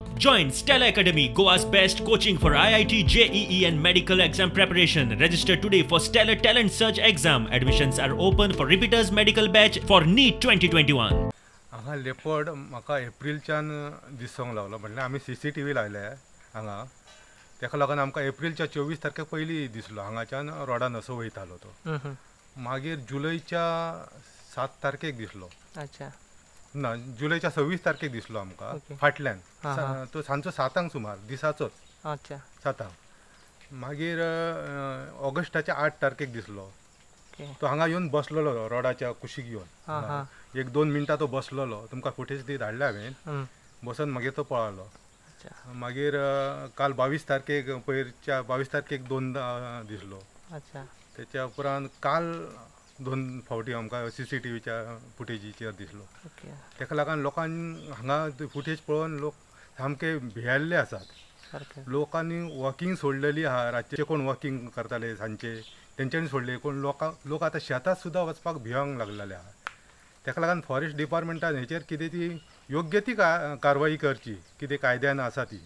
Join Stella Academy, Goa's best coaching for IIT, JEE and medical exam preparation. Register today for Stellar Talent Search exam. Admissions are open for repeaters medical batch for NEET 2021. हांगा leopard म्हाका एप्रिलच्यान दिसोंक लागलो म्हटल्यार आमी CCTV लायले हांगा तेका लागून आमकां एप्रिलच्या 24 तारखेक पयलीं दिसलो हांगाच्यान रोडान असो वयतालो तो मागीर जुलयच्या 7 तारखेक दिसलो अच्छा ना जुलयच्या 26 तारखेक दिसलो आमकां फाटल्यान तो सांजचो 7 सुमार दिसाचोच अच्छा 7 मागीर ऑगस्टाच्या 8 तारखेक दिसलो तो हांगा येवन बसलेलो रोडाच्या कुशीक येवन 1-2 मिनटां तो बसलेलो तुमकां फुटेज ती धाडल्या हांवें बसून मागीर तो पळालो मागीर काल 22 तारखेक पयरच्या 22 तारखेक 2दा दिसलो अच्छा त्याच्या उपरांत काल 2 फावटी आमकां CCTVच्या फुटेजीचेर दिसलो तेका लागून लोकांनी हांगा फुटेज पळोवन लोक सामके भियेल्ले आसात लोकांनी वॉकिंग सोडलेली आहा रातचे कोण वॉकिंग करताले सांजचे तेंच्यांनी सोडले कोण लोक आतां शेतात सुद्दां वचपाक भियोंक लागलेले आहा तेका लागून फॉरेस्ट डिपार्टमेंटान हेचेर कितें ती योग्य ती कारवाई करची कितें कायद्यान आसा ती